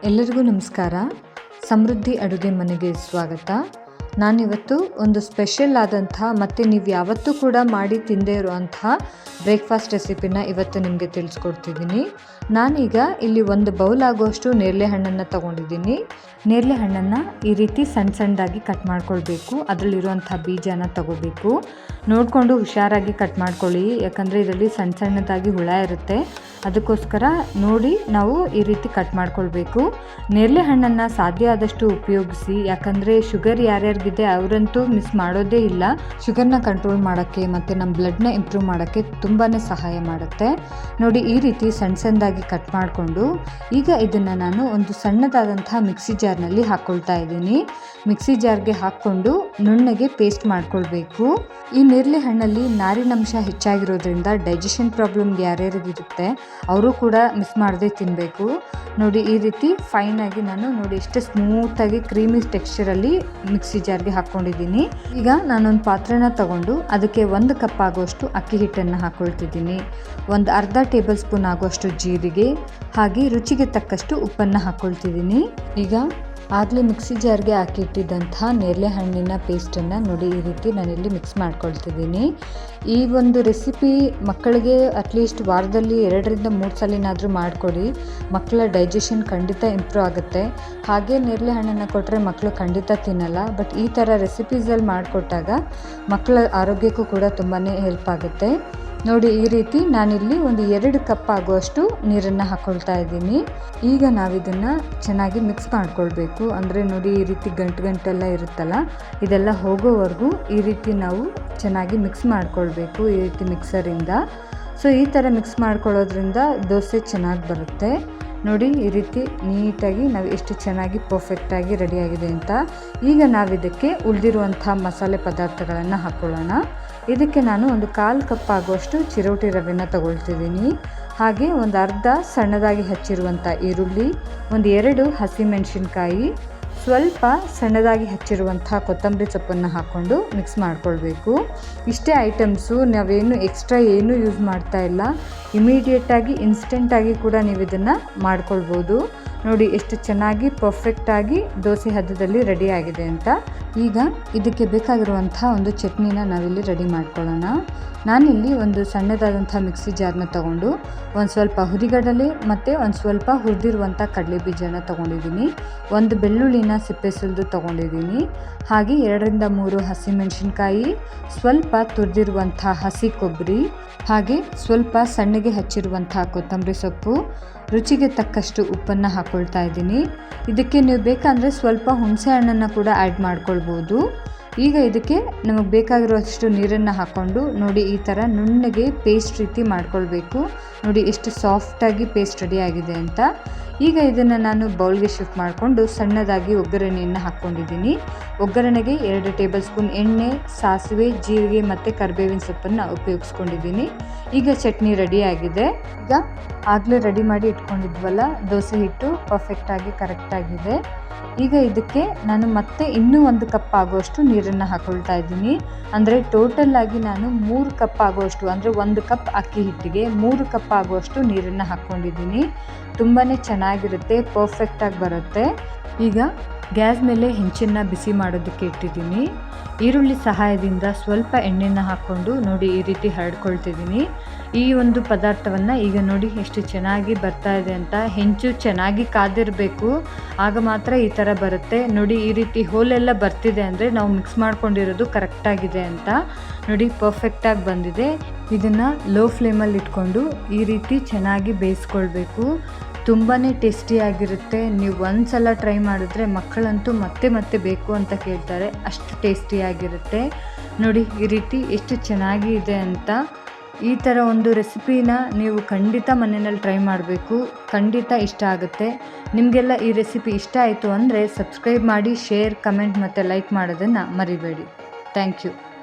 ಎಲ್ಲರಿಗೂ ನಮಸ್ಕಾರ. ಸಮೃದ್ಧಿ ಅಡುಗೆ ಮನೆಗೆ ಸ್ವಾಗತ. ನಾನಿವತ್ತು ಒಂದು ಸ್ಪೆಷಲ್ ಆದಂಥ ಮತ್ತು ನೀವು ಯಾವತ್ತೂ ಕೂಡ ಮಾಡಿ ತಿಂದೇ ಇರುವಂತಹ ಬ್ರೇಕ್ಫಾಸ್ಟ್ ರೆಸಿಪಿನ ಇವತ್ತು ನಿಮಗೆ ತಿಳಿಸ್ಕೊಡ್ತಿದ್ದೀನಿ. ನಾನೀಗ ಇಲ್ಲಿ ಒಂದು ಬೌಲ್ ಆಗುವಷ್ಟು ನೇರಳೆ ಹಣ್ಣನ್ನು ತೊಗೊಂಡಿದ್ದೀನಿ. ನೇರಳೆ ಹಣ್ಣನ್ನು ಈ ರೀತಿ ಸಣ್ಣ ಸಣ್ಣದಾಗಿ ಕಟ್ ಮಾಡ್ಕೊಳ್ಬೇಕು. ಅದರಲ್ಲಿರುವಂಥ ಬೀಜನ ತಗೋಬೇಕು. ನೋಡಿಕೊಂಡು ಹುಷಾರಾಗಿ ಕಟ್ ಮಾಡ್ಕೊಳ್ಳಿ, ಯಾಕಂದರೆ ಇದರಲ್ಲಿ ಸಣ್ಣ ಸಣ್ಣದಾಗಿ ಹುಳ ಇರುತ್ತೆ. ಅದಕ್ಕೋಸ್ಕರ ನೋಡಿ ನಾವು ಈ ರೀತಿ ಕಟ್ ಮಾಡ್ಕೊಳ್ಬೇಕು. ನೇರಳೆ ಹಣ್ಣನ್ನು ಸಾಧ್ಯ ಆದಷ್ಟು ಉಪಯೋಗಿಸಿ, ಯಾಕಂದರೆ ಶುಗರ್ ಯಾರ್ಯಾರಿಗಿದೆ ಅವರಂತೂ ಮಿಸ್ ಮಾಡೋದೇ ಇಲ್ಲ. ಶುಗರ್ನ ಕಂಟ್ರೋಲ್ ಮಾಡೋಕ್ಕೆ ಮತ್ತು ನಮ್ಮ ಬ್ಲಡ್ನ ಇಂಪ್ರೂವ್ ಮಾಡೋಕ್ಕೆ ತುಂಬಾ ಸಹಾಯ ಮಾಡುತ್ತೆ. ನೋಡಿ ಈ ರೀತಿ ಸಣ್ಣ ಸಣ್ಣದಾಗಿ ಕಟ್ ಮಾಡಿಕೊಂಡು ಈಗ ಇದನ್ನು ನಾನು ಒಂದು ಸಣ್ಣದಾದಂಥ ಮಿಕ್ಸಿ ಜಾರ್ನಲ್ಲಿ ಹಾಕ್ಕೊಳ್ತಾ ಇದ್ದೀನಿ. ಮಿಕ್ಸಿ ಜಾರ್ಗೆ ಹಾಕ್ಕೊಂಡು ನುಣ್ಣಗೆ ಪೇಸ್ಟ್ ಮಾಡ್ಕೊಳ್ಬೇಕು. ಈ ನೇರಳೆ ಹಣ್ಣಲ್ಲಿ ನಾರಿನಂಶ ಹೆಚ್ಚಾಗಿರೋದ್ರಿಂದ ಡೈಜೆಷನ್ ಪ್ರಾಬ್ಲಮ್ ಯಾರ್ಯಾರಿಗಿರುತ್ತೆ ಅವರು ಕೂಡ ಮಿಸ್ ಮಾಡದೆ ತಿನ್ನಬೇಕು. ನೋಡಿ ಈ ರೀತಿ ಫೈನಾಗಿ ನಾನು ನೋಡಿ ಎಷ್ಟು ಸ್ಮೂತಾಗಿ ಕ್ರೀಮಿ ಟೆಕ್ಸ್ಚರಲ್ಲಿ ಮಿಕ್ಸಿ ಜಾರ್ಗೆ ಹಾಕ್ಕೊಂಡಿದ್ದೀನಿ. ಈಗ ನಾನೊಂದು ಪಾತ್ರೆನ ತಗೊಂಡು ಅದಕ್ಕೆ 1 ಕಪ್ ಆಗುವಷ್ಟು ಅಕ್ಕಿ ಹಿಟ್ಟನ್ನು ಹಾಕ್ಕೊಳ್ತಿದ್ದೀನಿ. ಒಂದು ಅರ್ಧ ಟೇಬಲ್ ಸ್ಪೂನ್ ಆಗುವಷ್ಟು ಜೀರಿಗೆ, ಹಾಗೆ ರುಚಿಗೆ ತಕ್ಕಷ್ಟು ಉಪ್ಪನ್ನು ಹಾಕ್ಕೊಳ್ತಿದ್ದೀನಿ. ಈಗ ಆಗಲೇ ಮಿಕ್ಸಿ ಜಾರ್ಗೆ ಹಾಕಿಟ್ಟಿದ್ದಂಥ ನೇರಳೆ ಹಣ್ಣಿನ ಪೇಸ್ಟನ್ನು ನೋಡಿ ಈ ರೀತಿ ನಾನಿಲ್ಲಿ ಮಿಕ್ಸ್ ಮಾಡ್ಕೊಳ್ತಿದ್ದೀನಿ. ಈ ಒಂದು ರೆಸಿಪಿ ಮಕ್ಕಳಿಗೆ ಅಟ್ಲೀಸ್ಟ್ ವಾರದಲ್ಲಿ 2-3 ಸಲಿನಾದರೂ ಮಾಡಿಕೊಡಿ. ಮಕ್ಕಳ ಡೈಜೆಷನ್ ಖಂಡಿತ ಇಂಪ್ರೂವ್ ಆಗುತ್ತೆ. ಹಾಗೆ ನೇರಳೆ ಹಣ್ಣನ್ನು ಕೊಟ್ಟರೆ ಮಕ್ಕಳು ಖಂಡಿತ ತಿನ್ನಲ್ಲ. ಬಟ್ ಈ ಥರ ರೆಸಿಪೀಸಲ್ಲಿ ಮಾಡಿಕೊಟ್ಟಾಗ ಮಕ್ಕಳ ಆರೋಗ್ಯಕ್ಕೂ ಕೂಡ ತುಂಬಾ ಹೆಲ್ಪ್ ಆಗುತ್ತೆ. ನೋಡಿ ಈ ರೀತಿ ನಾನಿಲ್ಲಿ ಒಂದು 2 ಕಪ್ ಆಗುವಷ್ಟು ನೀರನ್ನು ಹಾಕ್ಕೊಳ್ತಾ ಇದ್ದೀನಿ. ಈಗ ನಾವಿದನ್ನು ಚೆನ್ನಾಗಿ ಮಿಕ್ಸ್ ಮಾಡ್ಕೊಳ್ಬೇಕು. ಅಂದರೆ ನೋಡಿ ಈ ರೀತಿ ಗಂಟೆಲ್ಲ ಇರುತ್ತಲ್ಲ, ಇದೆಲ್ಲ ಹೋಗೋವರೆಗೂ ಈ ರೀತಿ ನಾವು ಚೆನ್ನಾಗಿ ಮಿಕ್ಸ್ ಮಾಡ್ಕೊಳ್ಬೇಕು ಈ ರೀತಿ ಮಿಕ್ಸರಿಂದ. ಸೊ ಈ ಥರ ಮಿಕ್ಸ್ ಮಾಡ್ಕೊಳ್ಳೋದ್ರಿಂದ ದೋಸೆ ಚೆನ್ನಾಗಿ ಬರುತ್ತೆ. ನೋಡಿ ಈ ರೀತಿ ನೀಟಾಗಿ ನಾವು ಎಷ್ಟು ಚೆನ್ನಾಗಿ ಪರ್ಫೆಕ್ಟಾಗಿ ರೆಡಿಯಾಗಿದೆ ಅಂತ. ಈಗ ನಾವಿದಕ್ಕೆ ಉಳಿದಿರುವಂಥ ಮಸಾಲೆ ಪದಾರ್ಥಗಳನ್ನು ಹಾಕ್ಕೊಳ್ಳೋಣ. ಇದಕ್ಕೆ ನಾನು ಒಂದು 1/4 ಕಪ್ ಆಗುವಷ್ಟು ಚಿರೋಟಿ ರವೆನ ತಗೊಳ್ತಿದ್ದೀನಿ. ಹಾಗೆ ಒಂದು ಅರ್ಧ ಸಣ್ಣದಾಗಿ ಹಚ್ಚಿರುವಂಥ ಈರುಳ್ಳಿ, ಒಂದು 2 ಹಸಿಮೆಣಸಿನ್ಕಾಯಿ, ಸ್ವಲ್ಪ ಸಣ್ಣದಾಗಿ ಹಚ್ಚಿರುವಂಥ ಕೊತ್ತಂಬರಿ ಸೊಪ್ಪನ್ನು ಹಾಕ್ಕೊಂಡು ಮಿಕ್ಸ್ ಮಾಡ್ಕೊಳ್ಬೇಕು. ಇಷ್ಟೇ ಐಟಮ್ಸು, ನಾವೇನು ಎಕ್ಸ್ಟ್ರಾ ಏನೂ ಯೂಸ್ ಮಾಡ್ತಾ ಇಲ್ಲ. ಇಮಿಡಿಯೇಟಾಗಿ ಇನ್ಸ್ಟೆಂಟಾಗಿ ಕೂಡ ನೀವು ಇದನ್ನು ಮಾಡ್ಕೊಳ್ಬೋದು. ನೋಡಿ ಎಷ್ಟು ಚೆನ್ನಾಗಿ ಪರ್ಫೆಕ್ಟಾಗಿ ದೋಸೆ ಹದದಲ್ಲಿ ರೆಡಿ ಆಗಿದೆ ಅಂತ. ಈಗ ಇದಕ್ಕೆ ಬೇಕಾಗಿರುವಂಥ ಒಂದು ಚಟ್ನಿನ ನಾವಿಲ್ಲಿ ರೆಡಿ ಮಾಡ್ಕೊಳ್ಳೋಣ. ನಾನಿಲ್ಲಿ ಒಂದು ಸಣ್ಣದಾದಂಥ ಮಿಕ್ಸಿ ಜಾರ್ನ ತೊಗೊಂಡು ಒಂದು ಸ್ವಲ್ಪ ಹುರಿಗಡಲೆ ಮತ್ತು ಒಂದು ಸ್ವಲ್ಪ ಹುರಿದಿರುವಂಥ ಕಡಲೆ ಬೀಜನ ತೊಗೊಂಡಿದ್ದೀನಿ. ಒಂದು ಬೆಳ್ಳುಳ್ಳಿನ ಸಿಪ್ಪೆ ಸುಲಿದು ತೊಗೊಂಡಿದ್ದೀನಿ. ಹಾಗೆ 2-3 ಹಸಿಮೆಣಸಿನ್ಕಾಯಿ, ಸ್ವಲ್ಪ ತುರಿದಿರುವಂಥ ಹಸಿ ಕೊಬ್ಬರಿ, ಹಾಗೆ ಸ್ವಲ್ಪ ಸಣ್ಣಗೆ ಹಚ್ಚಿರುವಂಥ ಕೊತ್ತಂಬರಿ ಸೊಪ್ಪು, ರುಚಿಗೆ ತಕ್ಕಷ್ಟು ಉಪ್ಪನ್ನು ಹಾಕ್ಕೊಳ್ತಾ ಇದ್ದೀನಿ. ಇದಕ್ಕೆ ನೀವು ಬೇಕಂದರೆ ಸ್ವಲ್ಪ ಹುಣಸೆ ಹಣ್ಣನ್ನು ಕೂಡ ಆ್ಯಡ್ ಮಾಡ್ಕೊಳ್ಬೋದು. ಈಗ ಇದಕ್ಕೆ ನಮಗೆ ಬೇಕಾಗಿರುವಷ್ಟು ನೀರನ್ನು ಹಾಕ್ಕೊಂಡು ನೋಡಿ ಈ ಥರ ನುಣ್ಣಗೆ ಪೇಸ್ಟ್ ರೀತಿ ಮಾಡ್ಕೊಳ್ಬೇಕು. ನೋಡಿ ಎಷ್ಟು ಸಾಫ್ಟಾಗಿ ಪೇಸ್ಟ್ ರೆಡಿ ಆಗಿದೆ ಅಂತ. ಈಗ ಇದನ್ನು ನಾನು ಬೌಲ್ಗೆ ಶಿಫ್ಟ್ ಮಾಡಿಕೊಂಡು ಸಣ್ಣದಾಗಿ ಒಗ್ಗರಣೆಯನ್ನು ಹಾಕ್ಕೊಂಡಿದ್ದೀನಿ. ಒಗ್ಗರಣೆಗೆ 2 ಟೇಬಲ್ ಸ್ಪೂನ್ ಎಣ್ಣೆ, ಸಾಸಿವೆ, ಜೀರಿಗೆ ಮತ್ತು ಕರಿಬೇವಿನ ಸೊಪ್ಪನ್ನು ಉಪಯೋಗಿಸ್ಕೊಂಡಿದ್ದೀನಿ. ಈಗ ಚಟ್ನಿ ರೆಡಿಯಾಗಿದೆ. ಈಗ ಆಗಲೇ ರೆಡಿ ಮಾಡಿ ಇಟ್ಕೊಂಡಿದ್ವಲ್ಲ ದೋಸೆ ಹಿಟ್ಟು ಪರ್ಫೆಕ್ಟಾಗಿ ಕರೆಕ್ಟಾಗಿದೆ. ಈಗ ಇದಕ್ಕೆ ನಾನು ಮತ್ತೆ ಇನ್ನೂ 1 ಕಪ್ ಆಗುವಷ್ಟು ನೀರನ್ನು ಹಾಕ್ಕೊಳ್ತಾ ಇದ್ದೀನಿ. ಅಂದರೆ ಟೋಟಲ್ಲಾಗಿ ನಾನು 3 ಕಪ್ ಆಗುವಷ್ಟು, ಅಂದರೆ 1 ಕಪ್ ಅಕ್ಕಿ ಹಿಟ್ಟಿಗೆ 3 ಕಪ್ ಆಗುವಷ್ಟು ನೀರನ್ನು ಹಾಕ್ಕೊಂಡಿದ್ದೀನಿ. ತುಂಬಾ ಚೆನ್ನಾಗಿರುತ್ತೆ, ಪರ್ಫೆಕ್ಟಾಗಿ ಬರುತ್ತೆ. ಈಗ ಗ್ಯಾಸ್ ಮೇಲೆ ಹೆಂಚನ್ನು ಬಿಸಿ ಮಾಡೋದಕ್ಕೆ ಇಟ್ಟಿದ್ದೀನಿ. ಈರುಳ್ಳಿ ಸಹಾಯದಿಂದ ಸ್ವಲ್ಪ ಎಣ್ಣೆನ ಹಾಕ್ಕೊಂಡು ನೋಡಿ ಈ ರೀತಿ ಹರಡ್ಕೊಳ್ತಿದ್ದೀನಿ. ಈ ಒಂದು ಪದಾರ್ಥವನ್ನು ಈಗ ನೋಡಿ ಎಷ್ಟು ಚೆನ್ನಾಗಿ ಬರ್ತಾ ಇದೆ ಅಂತ. ಹೆಂಚು ಚೆನ್ನಾಗಿ ಕಾದಿರಬೇಕು, ಆಗ ಮಾತ್ರ ಈ ಥರ ಬರುತ್ತೆ. ನೋಡಿ ಈ ರೀತಿ ಹೋಲೆಲ್ಲ ಬರ್ತಿದೆ ಅಂದರೆ ನಾವು ಮಿಕ್ಸ್ ಮಾಡ್ಕೊಂಡಿರೋದು ಕರೆಕ್ಟಾಗಿದೆ ಅಂತ. ನೋಡಿ ಪರ್ಫೆಕ್ಟಾಗಿ ಬಂದಿದೆ. ಇದನ್ನು ಲೋ ಫ್ಲೇಮಲ್ಲಿ ಇಟ್ಕೊಂಡು ಈ ರೀತಿ ಚೆನ್ನಾಗಿ ಬೇಯಿಸ್ಕೊಳ್ಬೇಕು. ತುಂಬಾ ಟೇಸ್ಟಿಯಾಗಿರುತ್ತೆ. ನೀವು ಒಂದು ಸಲ ಟ್ರೈ ಮಾಡಿದ್ರೆ ಮಕ್ಕಳಂತೂ ಮತ್ತೆ ಬೇಕು ಅಂತ ಕೇಳ್ತಾರೆ, ಅಷ್ಟು ಟೇಸ್ಟಿಯಾಗಿರುತ್ತೆ. ನೋಡಿ ಈ ರೀತಿ ಎಷ್ಟು ಚೆನ್ನಾಗಿ ಇದೆ ಅಂತ. ಈ ಥರ ಒಂದು ರೆಸಿಪಿನ ನೀವು ಖಂಡಿತ ಮನೆಯಲ್ಲಿ ಟ್ರೈ ಮಾಡಬೇಕು. ಖಂಡಿತ ಇಷ್ಟ ಆಗುತ್ತೆ. ನಿಮಗೆಲ್ಲ ಈ ರೆಸಿಪಿ ಇಷ್ಟ ಆಯಿತು ಅಂದರೆ ಸಬ್ಸ್ಕ್ರೈಬ್ ಮಾಡಿ, ಶೇರ್, ಕಮೆಂಟ್ ಮತ್ತು ಲೈಕ್ ಮಾಡೋದನ್ನು ಮರಿಬೇಡಿ. Thank you.